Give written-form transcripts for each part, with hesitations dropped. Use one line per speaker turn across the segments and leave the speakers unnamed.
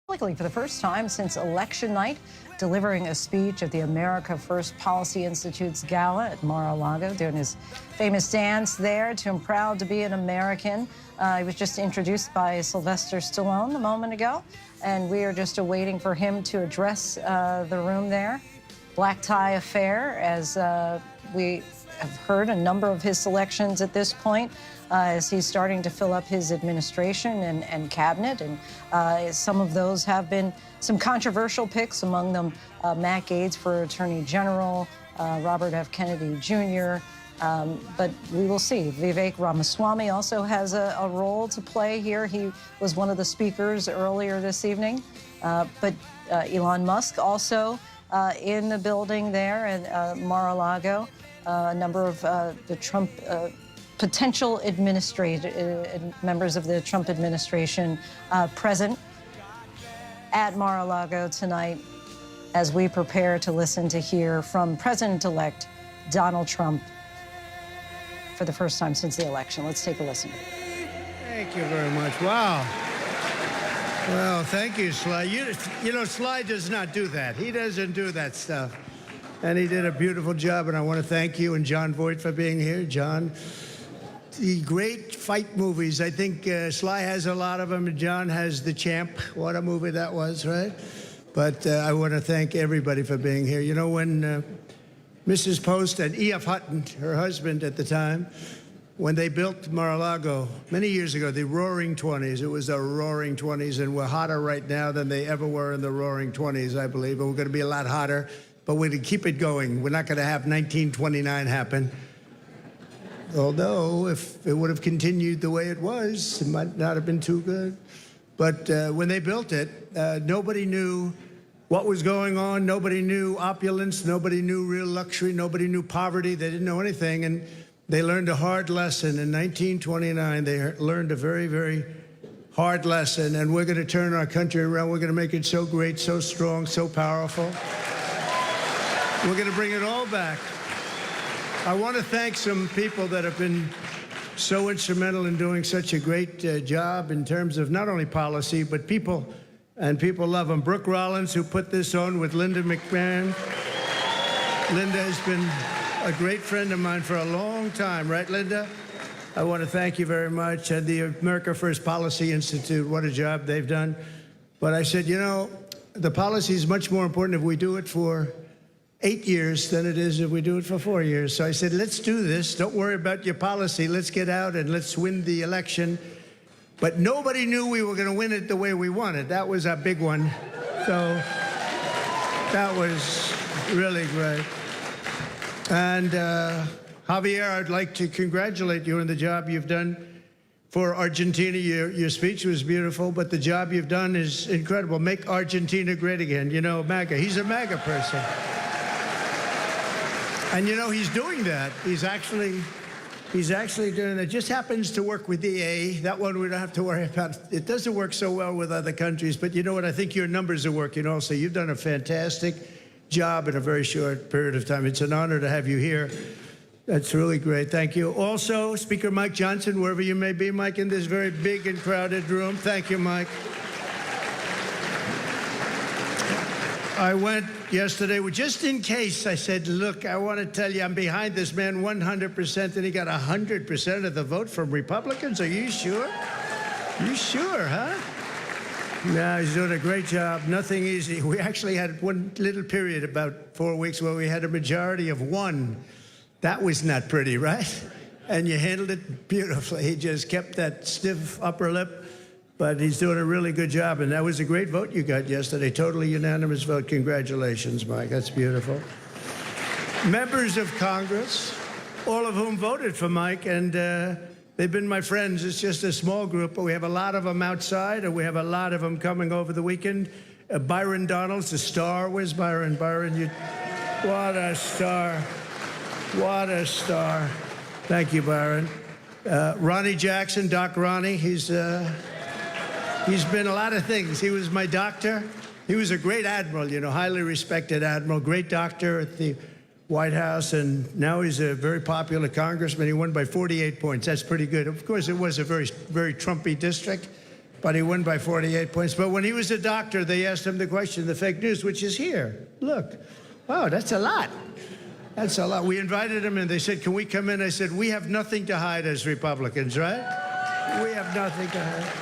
Publicly for the first time since election night, delivering a speech at the America First Policy Institute's gala at Mar-a-Lago, doing his famous dance there to "I'm proud to be an American." He was just introduced by Sylvester Stallone a moment ago, and we are just awaiting for him to address the room there. Black tie affair, as we have heard a number of his selections at this point, as he's starting to fill up his administration and cabinet. And some of those have been some controversial picks, among them Matt Gaetz for Attorney General, Robert F. Kennedy Jr., but we will see. Vivek Ramaswamy also has a role to play here. He was one of the speakers earlier this evening. But Elon Musk also in the building there at Mar-a-Lago. A number of the Trump potential members of the Trump administration present at Mar-a-Lago tonight as we prepare to listen to hear from President-elect Donald Trump for the first time since the election. Let's take a listen.
Thank you very much. Wow. Well, thank you, Sly. You know, Sly does not do that. He doesn't do that stuff. And he did a beautiful job, and I want to thank you and Jon Voight for being here. Jon, the great fight movies, I think Sly has a lot of them, and Jon has The Champ. What a movie that was, right? But I want to thank everybody for being here. You know, when Mrs. Post and E.F. Hutton, her husband at the time, when they built Mar-a-Lago many years ago, the Roaring 20s, it was the Roaring 20s, and we're hotter right now than they ever were in the Roaring 20s, I believe, and we're going to be a lot hotter. But we're going to keep it going. We're not going to have 1929 happen. Although, if it would have continued the way it was, it might not have been too good. But when they built it, nobody knew what was going on. Nobody knew opulence. Nobody knew real luxury. Nobody knew poverty. They didn't know anything. And they learned a hard lesson. In 1929, they learned a very, very hard lesson. And we're going to turn our country around. We're going to make it so great, so strong, so powerful. We're going to bring it all back. I want to thank some people that have been so instrumental in doing such a great job in terms of not only policy, but people, and people love them. Brooke Rollins, who put this on with Linda McMahon. Linda has been a great friend of mine for a long time, right, Linda? I want to thank you very much. And the America First Policy Institute, what a job they've done. But I said, you know, the policy is much more important if we do it for 8 years than it is if we do it for 4 years. So I said, let's do this. Don't worry about your policy. Let's get out and let's win the election. But nobody knew we were going to win it the way we wanted. That was our big one. So that was really great. And Javier, I'd like to congratulate you on the job you've done for Argentina. Your speech was beautiful, but the job you've done is incredible. Make Argentina great again. You know, MAGA. He's a MAGA person. And you know, he's doing that. He's actually doing that. Just happens to work with EA. That one we don't have to worry about. It doesn't work so well with other countries, but you know what? I think your numbers are working also. You've done a fantastic job in a very short period of time. It's an honor to have you here. That's really great. Thank you. Also, Speaker Mike Johnson, wherever you may be, Mike, in this very big and crowded room. Thank you, Mike. I went yesterday, just in case, I said, look, I want to tell you I'm behind this man 100%, and he got 100% of the vote from Republicans. Are you sure? You sure, huh? No, he's doing a great job. Nothing easy. We actually had one little period, about 4 weeks, where we had a majority of 1. That was not pretty, right? And you handled it beautifully. He just kept that stiff upper lip. But he's doing a really good job, and that was a great vote you got yesterday. Totally unanimous vote. Congratulations, Mike. That's beautiful. Members of Congress, all of whom voted for Mike, and they've been my friends. It's just a small group, but we have a lot of them outside, and we have a lot of them coming over the weekend. Byron Donalds, the star. Where's Byron? Byron, what a star. What a star. Thank you, Byron. Ronnie Jackson, Doc Ronnie, He's been a lot of things. He was my doctor. He was a great admiral, you know, highly respected admiral, great doctor at the White House, and now he's a very popular congressman. He won by 48 points. That's pretty good. Of course, it was a very, very Trumpy district, but he won by 48 points. But when he was a doctor, they asked him the question, the fake news, which is here. Look, wow, that's a lot. That's a lot. We invited him, and they said, can we come in? I said, we have nothing to hide as Republicans, right? We have nothing to hide.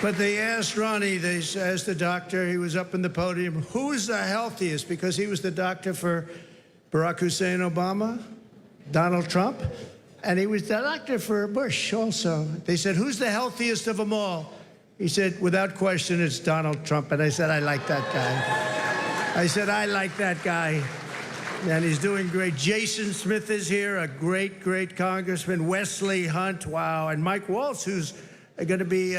But they asked Ronnie, they asked the doctor, he was up in the podium, who's the healthiest? Because he was the doctor for Barack Hussein Obama, Donald Trump, and he was the doctor for Bush also. They said, who's the healthiest of them all? He said, without question, it's Donald Trump. And I said, I like that guy. I said, I like that guy. And he's doing great. Jason Smith is here, a great, great congressman. Wesley Hunt, wow. And Mike Waltz, who's going to be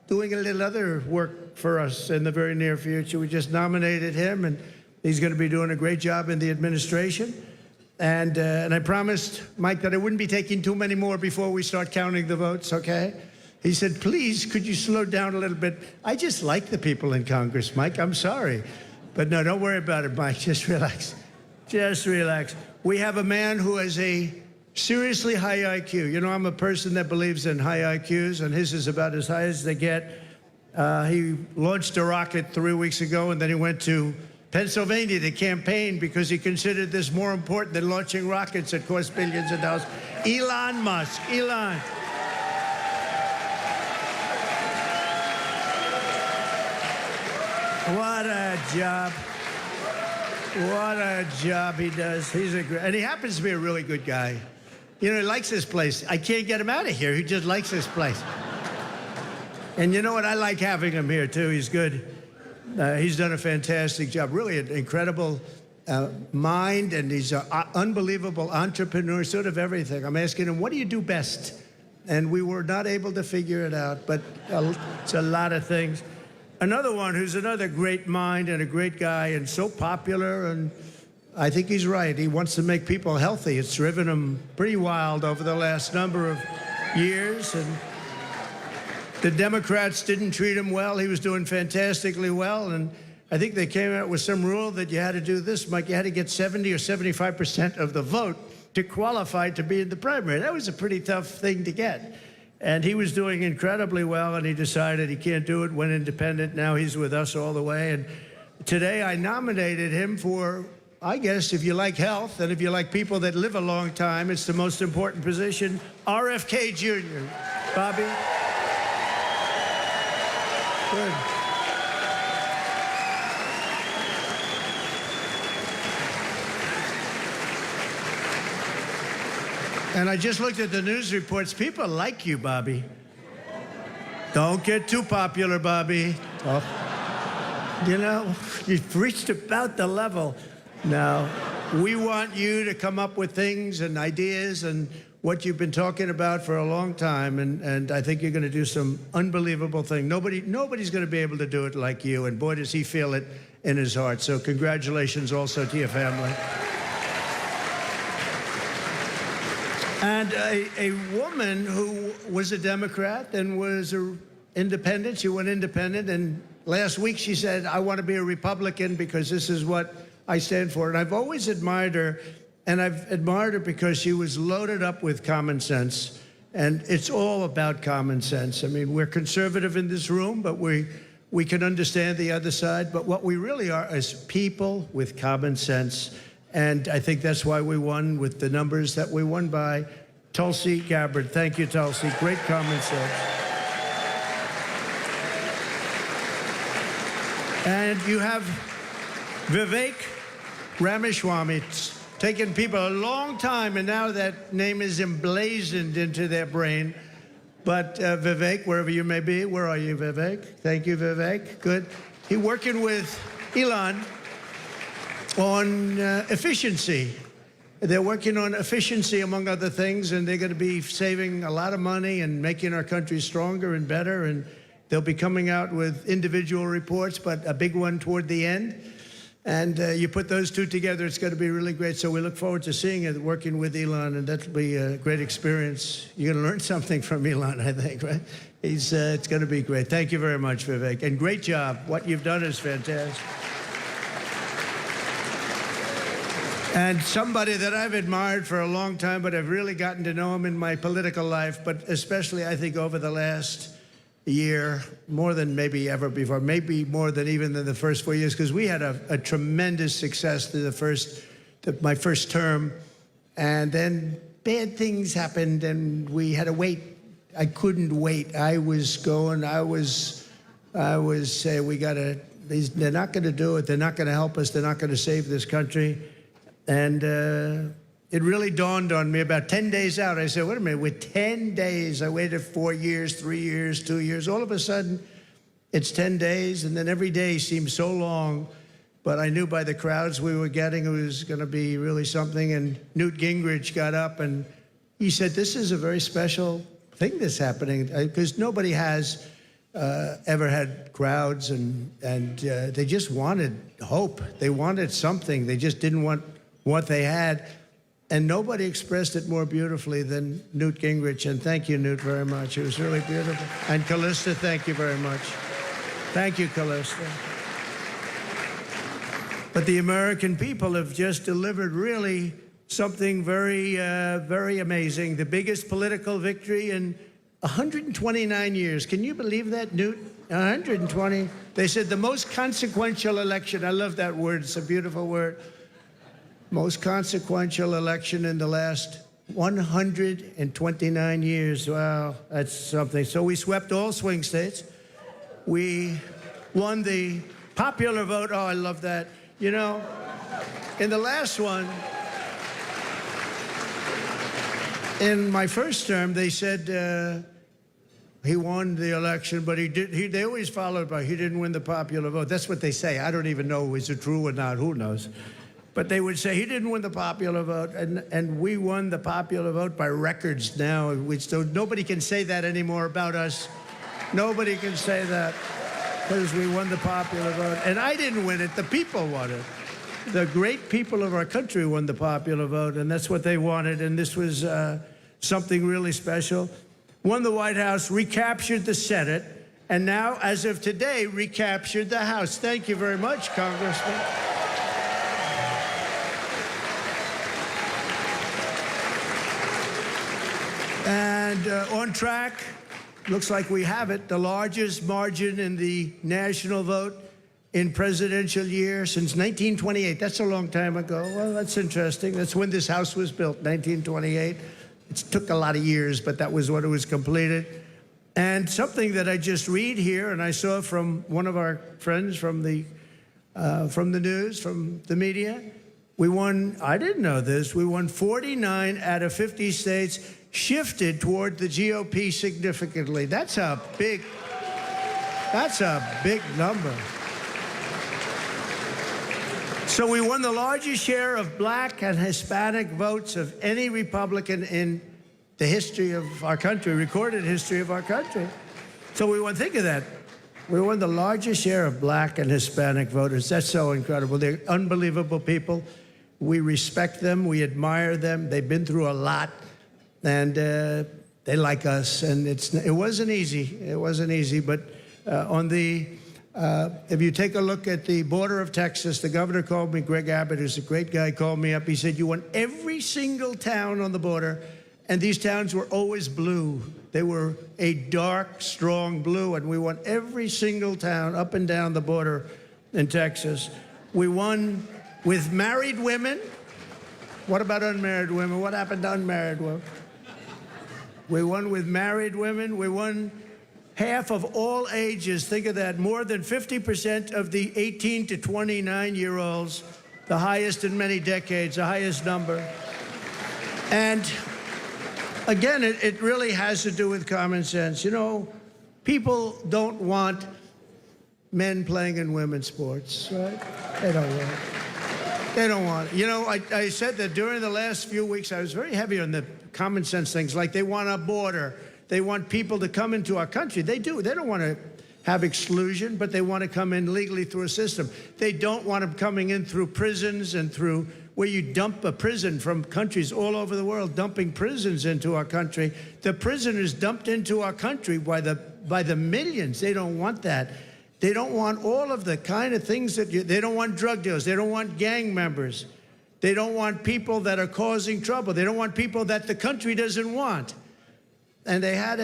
doing a little other work for us in the very near future. We just nominated him, and he's going to be doing a great job in the administration. And I promised Mike that I wouldn't be taking too many more before we start counting the votes, okay? He said, please, could you slow down a little bit? I just like the people in Congress, Mike. I'm sorry. But no, don't worry about it, Mike. Just relax. Just relax. We have a man who has a seriously high IQ. You know, I'm a person that believes in high IQs, and his is about as high as they get. He launched a rocket 3 weeks ago, and then he went to Pennsylvania to campaign because he considered this more important than launching rockets that cost billions of dollars. Elon Musk. Elon. What a job. What a job he does. He's a great, and he happens to be a really good guy. You know, he likes this place. I can't get him out of here. He just likes this place. And you know what? I like having him here, too. He's good. He's done a fantastic job. Really an incredible mind, and he's an unbelievable entrepreneur, sort of everything. I'm asking him, what do you do best? And we were not able to figure it out, but it's a lot of things. Another one who's another great mind and a great guy and so popular, and I think he's right. He wants to make people healthy. It's driven him pretty wild over the last number of years, and the Democrats didn't treat him well. He was doing fantastically well, and I think they came out with some rule that you had to do this, Mike. You had to get 70 or 75% of the vote to qualify to be in the primary. That was a pretty tough thing to get. And he was doing incredibly well, and he decided he can't do it, went independent. Now he's with us all the way. And today I nominated him for, I guess, if you like health and if you like people that live a long time, it's the most important position, RFK Jr. Bobby? Good. And I just looked at the news reports. People like you, Bobby. Don't get too popular, Bobby. Oh. You know, you've reached about the level. Now, we want you to come up with things and ideas and what you've been talking about for a long time, and I think you're going to do some unbelievable thing. Nobody's going to be able to do it like you, and boy, does he feel it in his heart. So congratulations also to your family. And a woman who was a Democrat and was an independent, she went independent, and last week she said, I want to be a Republican because this is what I stand for. And I've always admired her, and I've admired her because she was loaded up with common sense. And it's all about common sense. I mean, we're conservative in this room, but we can understand the other side. But what we really are is people with common sense. And I think that's why we won with the numbers that we won by. Tulsi Gabbard. Thank you, Tulsi. Great common sense. And you have Vivek Ramaswamy. It's taken people a long time, and now that name is emblazoned into their brain. But Vivek, wherever you may be, where are you, Vivek? Thank you, Vivek. Good. He's working with Elon on efficiency. They're working on efficiency, among other things, and they're going to be saving a lot of money and making our country stronger and better. And they'll be coming out with individual reports, but a big one toward the end. And you put those two together, it's going to be really great. So we look forward to seeing it, working with Elon, and that'll be a great experience. You're going to learn something from Elon, I think, right? It's going to be great. Thank you very much, Vivek. And great job. What you've done is fantastic. And somebody that I've admired for a long time, but I've really gotten to know him in my political life, but especially, I think, over the last year, more than maybe ever before, maybe more than even than the first 4 years, because we had a tremendous success through my first term, and then bad things happened, and we had to wait. I couldn't wait. I was saying, they're not going to do it. They're not going to help us. They're not going to save this country. And it really dawned on me about 10 days out. I said, wait a minute, with 10 days, I waited 4 years, 3 years, 2 years. All of a sudden, it's 10 days, and then every day seemed so long. But I knew by the crowds we were getting, it was going to be really something. And Newt Gingrich got up, and he said, this is a very special thing that's happening, because nobody has ever had crowds, and they just wanted hope. They wanted something. They just didn't want what they had. And nobody expressed it more beautifully than Newt Gingrich. And thank you, Newt, very much. It was really beautiful. And Callista, thank you very much. Thank you, Callista. But the American people have just delivered really something very, very amazing. The biggest political victory in 129 years. Can you believe that, Newt? 120. They said the most consequential election. I love that word. It's a beautiful word. Most consequential election in the last 129 years. Wow, that's something. So we swept all swing states. We won the popular vote. Oh, I love that. You know, in the last one, in my first term, they said he won the election, but they always followed by, he didn't win the popular vote. That's what they say. I don't even know, is it true or not? Who knows? But they would say he didn't win the popular vote, and we won the popular vote by records now. Nobody can say that anymore about us. Nobody can say that, because we won the popular vote. And I didn't win it, the people won it. The great people of our country won the popular vote, and that's what they wanted, and this was something really special. Won the White House, recaptured the Senate, and now, as of today, recaptured the House. Thank you very much, Congressman. And on track, looks like we have it, the largest margin in the national vote in presidential year since 1928. That's a long time ago. Well, that's interesting. That's when this House was built, 1928. It took a lot of years, but that was when it was completed. And something that I just read here, and I saw from one of our friends from the news, from the media, we won, I didn't know this, we won 49 out of 50 states, shifted toward the GOP significantly. That's a big number. So we won the largest share of black and Hispanic votes of any Republican in the history of our country, recorded history of our country. So we won, think of that. We won the largest share of black and Hispanic voters. That's so incredible. They're unbelievable people. We respect them. We admire them. They've been through a lot, and they like us. And it wasn't easy. It wasn't easy. But if you take a look at the border of Texas, the governor called me, Greg Abbott, who's a great guy, called me up. He said, you won every single town on the border, and these towns were always blue. They were a dark, strong blue, and we won every single town up and down the border in Texas. We won with married women. What about unmarried women? What happened to unmarried women? We won with married women. We won half of all ages. Think of that. More than 50% of the 18 to 29-year-olds, the highest in many decades, the highest number. And again, it really has to do with common sense. You know, people don't want men playing in women's sports, right? They don't want it. They don't want it. You know, I said that during the last few weeks, I was very heavy on the common sense things, like they want a border. They want people to come into our country. They do. They don't want to have exclusion, but they want to come in legally through a system. They don't want them coming in through prisons and through where you dump a prison from countries all over the world, dumping prisons into our country. The prisoners dumped into our country by the millions. They don't want that. They don't want all of the kind of things that they don't want drug dealers. They don't want gang members. They don't want people that are causing trouble. They don't want people that the country doesn't want. And they had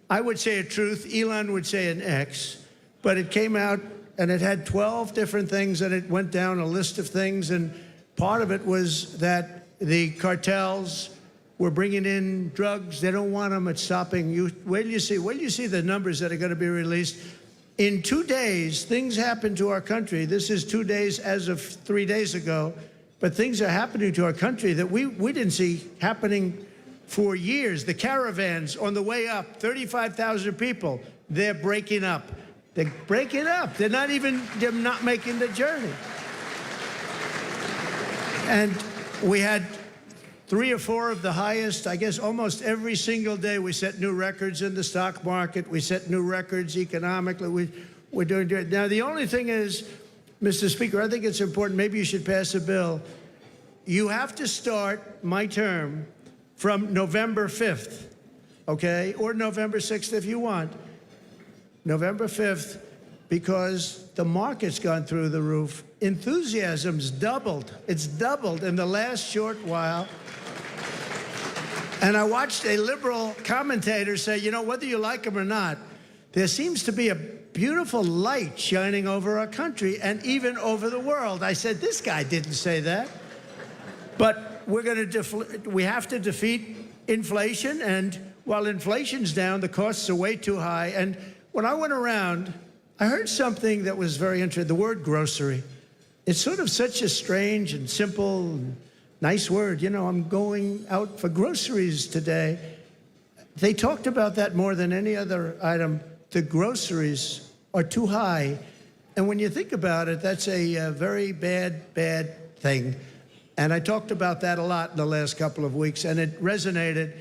I would say a truth, Elon would say an X, but it came out and it had 12 different things, and it went down a list of things, and part of it was that the cartels were bringing in drugs. They don't want them at stopping. Wait till you see the numbers that are going to be released. In 2 days, things happened to our country. This is 2 days as of 3 days ago, but things are happening to our country that we didn't see happening for years. The caravans on the way up, 35,000 people, they're breaking up. They're breaking up. They're not making the journey. And we had 3 or 4 of the highest, I guess almost every single day we set new records in the stock market. We set new records economically. We're doing it. Now, the only thing is, Mr. Speaker, I think it's important, maybe you should pass a bill. You have to start my term from November 5th, okay? Or November 6th if you want. November 5th, because the market's gone through the roof. Enthusiasm's doubled. It's doubled in the last short while. And I watched a liberal commentator say, you know, whether you like him or not, there seems to be a beautiful light shining over our country and even over the world. I said, this guy didn't say that. But we have to defeat inflation, and while inflation's down, the costs are way too high. And when I went around, I heard something that was very interesting, the word grocery. It's sort of such a strange and simple and nice word. You know, I'm going out for groceries today. They talked about that more than any other item. The groceries are too high. And when you think about it, that's a very bad thing. And I talked about that a lot in the last couple of weeks, and it resonated.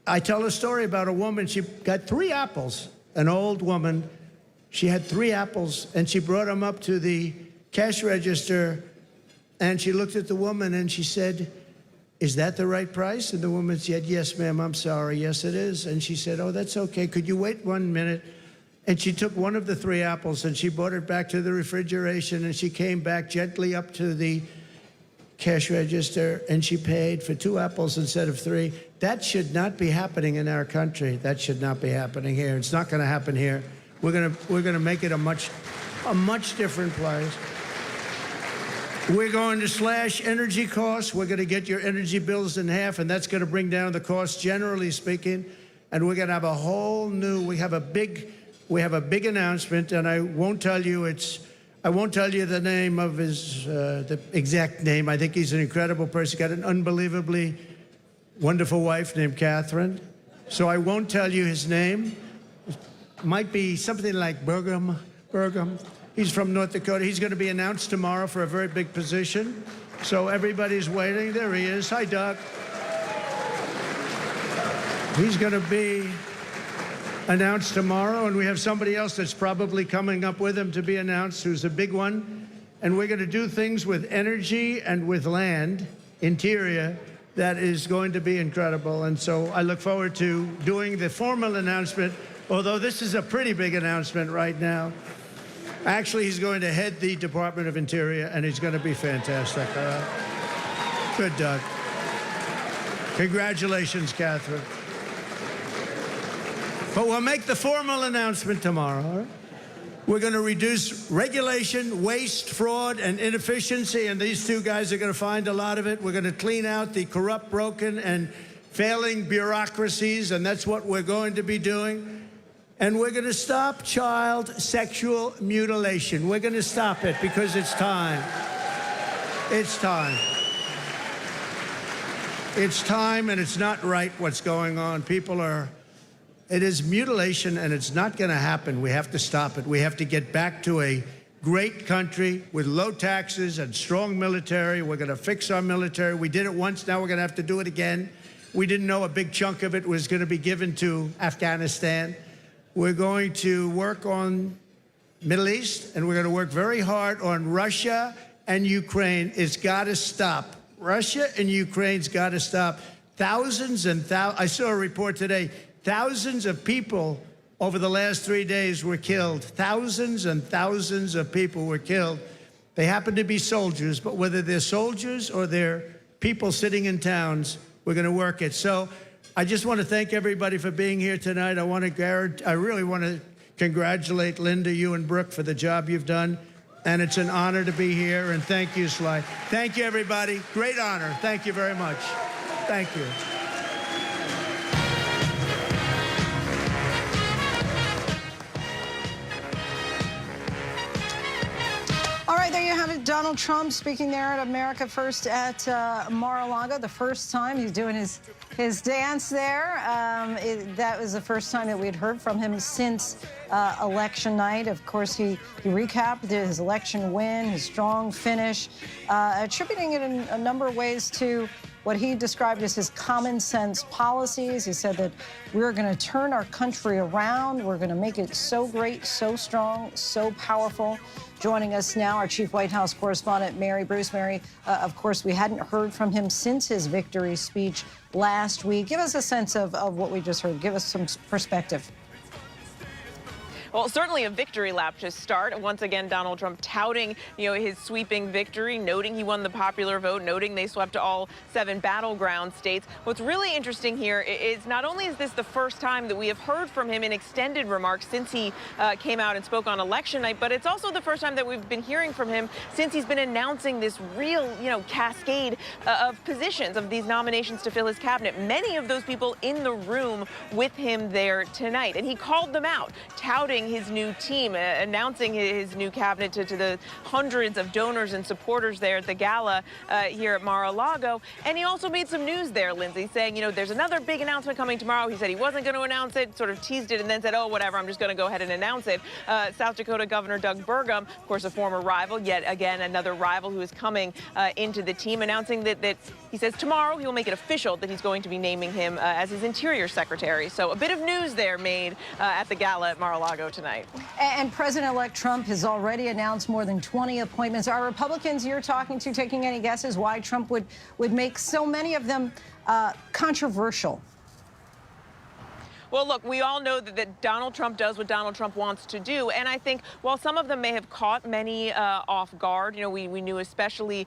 I tell a story about a woman. She got 3 apples, an old woman. She had 3 apples, and she brought them up to the cash register, and she looked at the woman, and she said, is that the right price? And the woman said, yes, ma'am, I'm sorry. Yes, it is. And she said, oh, that's okay. Could you wait 1 minute? And she took one of the 3 apples, and she brought it back to the refrigeration, and she came back gently up to the cash register, and she paid for 2 apples instead of 3. That should not be happening in our country. That should not be happening here. It's not going to happen here. We're going to make it a much different place. We're going to slash energy costs. We're going to get your energy bills in half, and that's going to bring down the costs, generally speaking. And we're going to have a whole new. We have a big announcement, and I won't tell you the name of his, the exact name. I think he's an incredible person. Got an unbelievably wonderful wife named Catherine. So I won't tell you his name. Might be something like Burgum. He's from North Dakota. He's going to be announced tomorrow for a very big position. So everybody's waiting. There he is. Hi, Doug. He's going to be announced tomorrow, and we have somebody else that's probably coming up with him to be announced, who's a big one. And we're going to do things with energy and with land, interior, that is going to be incredible. And so I look forward to doing the formal announcement, although this is a pretty big announcement right now. Actually, he's going to head the Department of Interior, and he's going to be fantastic. Good, Doug. Congratulations, Catherine. But we'll make the formal announcement tomorrow. All right? We're going to reduce regulation, waste, fraud, and inefficiency, and these 2 guys are going to find a lot of it. We're going to clean out the corrupt, broken, and failing bureaucracies, and that's what we're going to be doing. And we're going to stop child sexual mutilation. We're going to stop it because it's time. It's time. It's time, and it's not right what's going on. It is mutilation, and it's not going to happen. We have to stop it. We have to get back to a great country with low taxes and strong military. We're going to fix our military. We did it once. Now we're going to have to do it again. We didn't know a big chunk of it was going to be given to Afghanistan. We're going to work on Middle East, and we're going to work very hard on Russia and Ukraine. It's got to stop. Russia and Ukraine's got to stop. Thousands and thousands. I saw a report today. Thousands of people over the last 3 days were killed. Thousands and thousands of people were killed. They happen to be soldiers, but whether they're soldiers or they're people sitting in towns, we're going to work it. So I just want to thank everybody for being here tonight. I really want to congratulate Linda, you and Brooke for the job you've done. And it's an honor to be here. And thank you, Sly. Thank you, everybody. Great honor. Thank you very much. Thank you.
All right, there you have it. Donald Trump speaking there at America First at Mar-a-Lago. The first time he's doing his dance there. That was the first time that we had heard from him since election night. Of course, he recapped his election win, his strong finish, attributing it in a number of ways to what he described as his common sense policies. He said that we're going to turn our country around. We're going to make it so great, so strong, so powerful. Joining us now, our chief White House correspondent, Mary Bruce. Mary, of course, we hadn't heard from him since his victory speech last week. Give us a sense of what we just heard. Give us some perspective.
Well, certainly a victory lap to start. Once again, Donald Trump touting, his sweeping victory, noting he won the popular vote, noting they swept all 7 battleground states. What's really interesting here is not only is this the first time that we have heard from him in extended remarks since he came out and spoke on election night, but it's also the first time that we've been hearing from him since he's been announcing this real, cascade of positions, of these nominations to fill his cabinet. Many of those people in the room with him there tonight. And he called them out, touting his new team, announcing his new cabinet to the hundreds of donors and supporters there at the gala here at Mar-a-Lago. And he also made some news there, Lindsay, saying, there's another big announcement coming tomorrow. He said he wasn't going to announce it, sort of teased it, and then said, oh, whatever, I'm just going to go ahead and announce it. South Dakota Governor Doug Burgum, of course, a former rival, yet again another rival who is coming into the team, announcing that he says tomorrow he'll make it official that he's going to be naming him as his Interior Secretary. So a bit of news there made at the gala at Mar-a-Lago tonight.
And President-elect Trump has already announced more than 20 appointments. Are Republicans you're talking to taking any guesses why Trump would make so many of them controversial?
Well, look, we all know that Donald Trump does what Donald Trump wants to do. And I think while some of them may have caught many off guard, we knew especially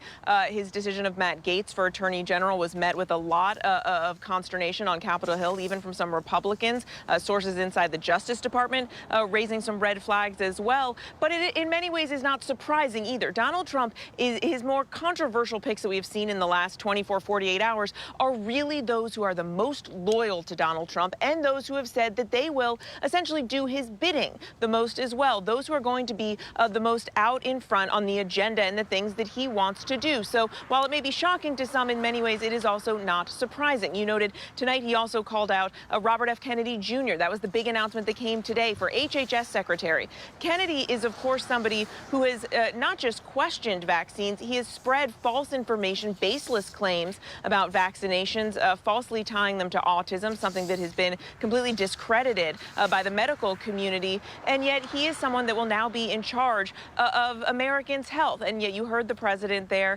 his decision of Matt Gaetz for Attorney General was met with a lot of consternation on Capitol Hill, even from some Republicans, sources inside the Justice Department raising some red flags as well. But it, in many ways, is not surprising either. Donald Trump, his more controversial picks that we've seen in the last 24, 48 hours are really those who are the most loyal to Donald Trump and those who have said that they will essentially do his bidding the most as well. Those who are going to be the most out in front on the agenda and the things that he wants to do. So while it may be shocking to some in many ways, it is also not surprising. You noted tonight he also called out Robert F. Kennedy Jr. That was the big announcement that came today for HHS Secretary. Kennedy is, of course, somebody who has not just questioned vaccines, he has spread false information, baseless claims about vaccinations, falsely tying them to autism, something that has been completely discredited by the medical community. And yet he is someone that will now be in charge of Americans' health. And yet you heard the president there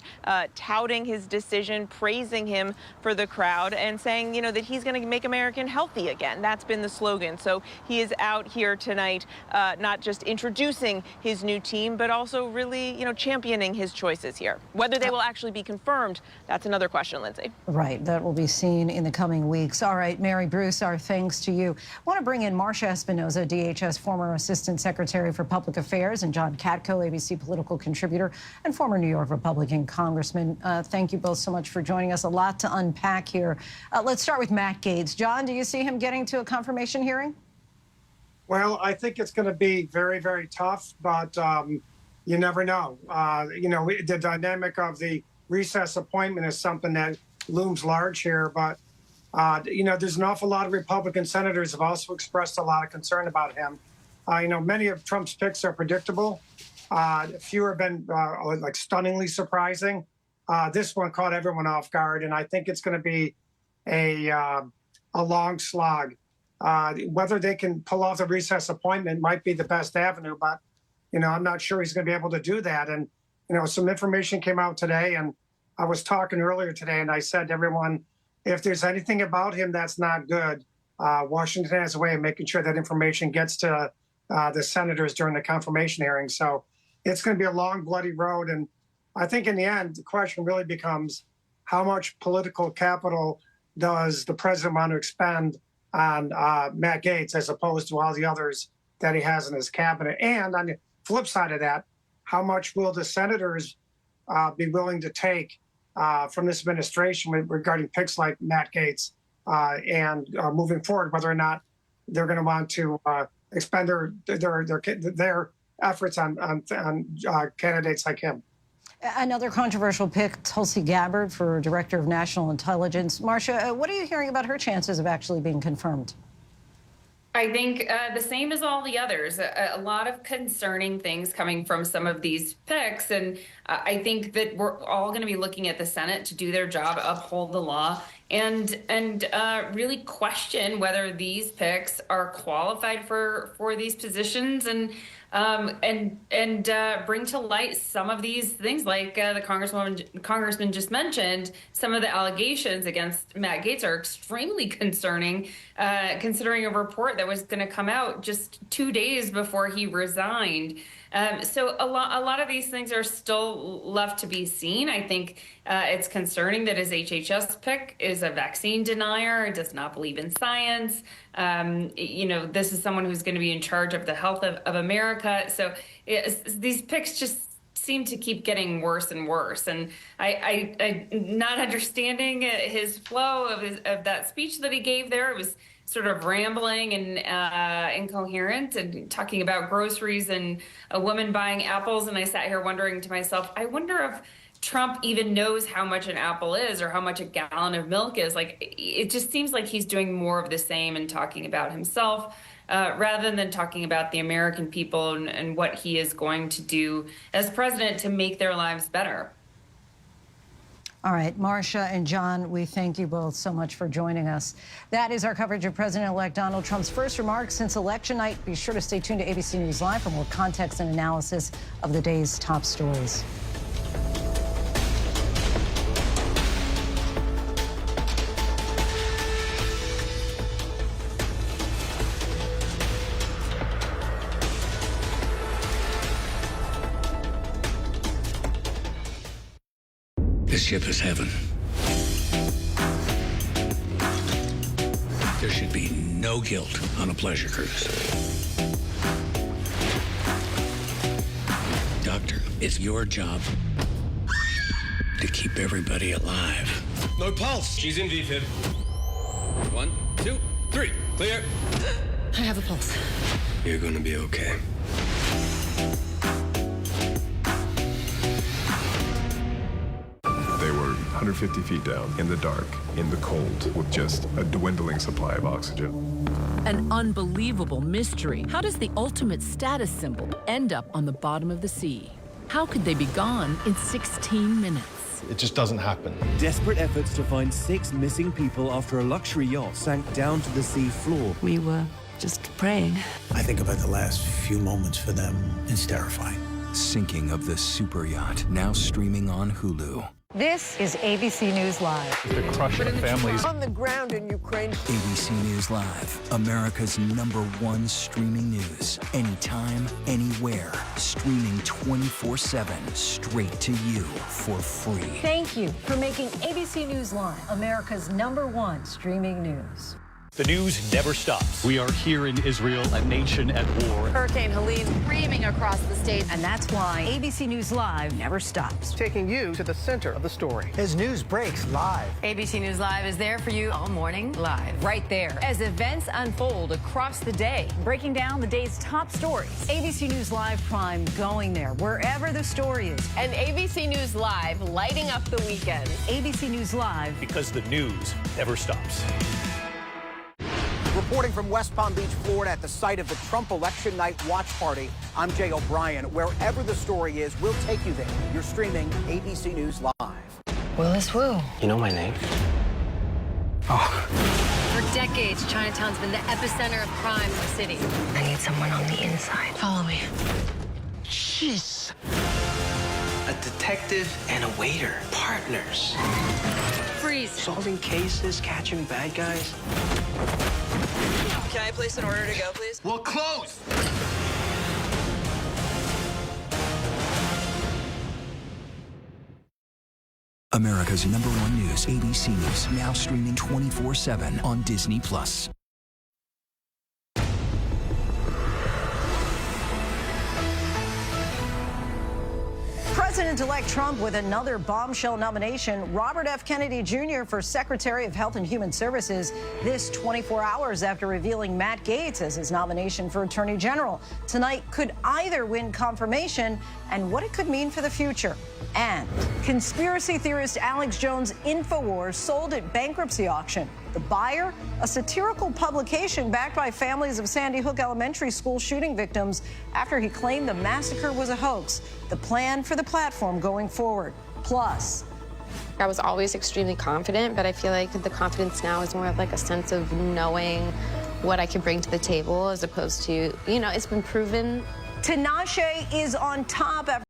touting his decision, praising him for the crowd and saying, that he's going to make America healthy again. That's been the slogan. So he is out here tonight, not just introducing his new team, but also really, championing his choices here. Whether they will actually be confirmed, that's another question, Lindsay.
Right. That will be seen in the coming weeks. All right, Mary Bruce, our thanks to you. I want to bring in Marsha Espinoza, DHS former Assistant Secretary for Public Affairs, and John Katko, ABC political contributor and former New York Republican congressman. Thank you both so much for joining us. A lot to unpack here. Let's start with Matt Gaetz. John, do you see him getting to a confirmation hearing?
Well, I think it's going to be very, very tough, but you never know. The dynamic of the recess appointment is something that looms large here, but there's an awful lot of Republican senators have also expressed a lot of concern about him. Many of Trump's picks are predictable. Few have been stunningly surprising. This one caught everyone off guard, and I think it's going to be a long slog. Whether they can pull off the recess appointment might be the best avenue, but I'm not sure he's going to be able to do that. And some information came out today, and I was talking earlier today, and I said to everyone, if there's anything about him that's not good, Washington has a way of making sure that information gets to the senators during the confirmation hearing. So it's going to be a long, bloody road. And I think in the end, the question really becomes how much political capital does the president want to expend on Matt Gaetz as opposed to all the others that he has in his cabinet? And on the flip side of that, how much will the senators be willing to take from this administration regarding picks like Matt Gaetz and moving forward, whether or not they're going to want to expend their efforts on candidates like him?
Another controversial pick, Tulsi Gabbard for Director of National Intelligence. Marcia, what are you hearing about her chances of actually being confirmed?
I think the same as all the others. A lot of concerning things coming from some of these picks. And I think that we're all going to be looking at the Senate to do their job, uphold the law, and really question whether these picks are qualified for these positions, and bring to light some of these things, like the congressman just mentioned. Some of the allegations against Matt Gaetz are extremely concerning, considering a report that was going to come out just 2 days before he resigned. So a lot of these things are still left to be seen. I think it's concerning that his HHS pick is a vaccine denier, does not believe in science. This is someone who's going to be in charge of the health of America. So these picks just seem to keep getting worse and worse. And I not understanding his flow of that speech that he gave there. It was sort of rambling and incoherent, and talking about groceries and a woman buying apples. And I sat here wondering to myself, I wonder if Trump even knows how much an apple is or how much a gallon of milk is. Like, it just seems like he's doing more of the same and talking about himself rather than talking about the American people and what he is going to do as president to make their lives better.
All right, Marcia and John, we thank you both so much for joining us. That is our coverage of President-elect Donald Trump's first remarks since election night. Be sure to stay tuned to ABC News Live for more context and analysis of the day's top stories.
This ship is heaven. There should be no guilt on a pleasure cruise. Doctor, it's your job to keep everybody alive.
No pulse. She's in VFib. 1, 2, 3. Clear.
I have a pulse.
You're gonna be okay.
They were 150 feet down, in the dark, in the cold, with just a dwindling supply of oxygen.
An unbelievable mystery. How does the ultimate status symbol end up on the bottom of the sea? How could they be gone in 16 minutes?
It just doesn't happen.
Desperate efforts to find 6 missing people after a luxury yacht sank down to the sea floor.
We were just praying.
I think about the last few moments for them. It's terrifying.
Sinking of the super yacht, now streaming on Hulu.
This is ABC News Live.
The crush of families.
On the ground in Ukraine.
ABC News Live, America's #1 streaming news. Anytime, anywhere. Streaming 24/7, straight to you for free.
Thank you for making ABC News Live America's #1 streaming news.
The news never stops. We are here in Israel, a nation at war.
Hurricane Helene screaming across the state.
And that's why ABC News Live never stops.
Taking you to the center of the story.
As news breaks live.
ABC News Live is there for you all morning live. Right there. As events unfold across the day. Breaking down the day's top stories.
ABC News Live Prime going there, wherever the story is.
And ABC News Live lighting up the weekend.
ABC News Live.
Because the news never stops.
Reporting from West Palm Beach, Florida, at the site of the Trump election night watch party, I'm Jay O'Brien. Wherever the story is, we'll take you there. You're streaming ABC News Live.
Willis Wu.
You know my name?
Oh. For decades, Chinatown's been the epicenter of crime in the city. I need someone on the inside. Follow me.
Jeez. A detective and a waiter. Partners.
Freeze.
Solving cases, catching bad guys.
Can I place an order to go, please?
Well, close!
America's #1 news, ABC News, now streaming 24/7 on Disney+.
President-elect Trump with another bombshell nomination. Robert F. Kennedy Jr. for Secretary of Health and Human Services. This 24 hours after revealing Matt Gaetz as his nomination for Attorney General. Tonight could either win confirmation and what it could mean for the future. And conspiracy theorist Alex Jones' InfoWars sold at bankruptcy auction. The buyer, a satirical publication backed by families of Sandy Hook Elementary School shooting victims after he claimed the massacre was a hoax. The plan for the platform going forward. Plus,
I was always extremely confident, but I feel like the confidence now is more of like a sense of knowing what I can bring to the table as opposed to, you know, it's been proven.
Tinashe is on top after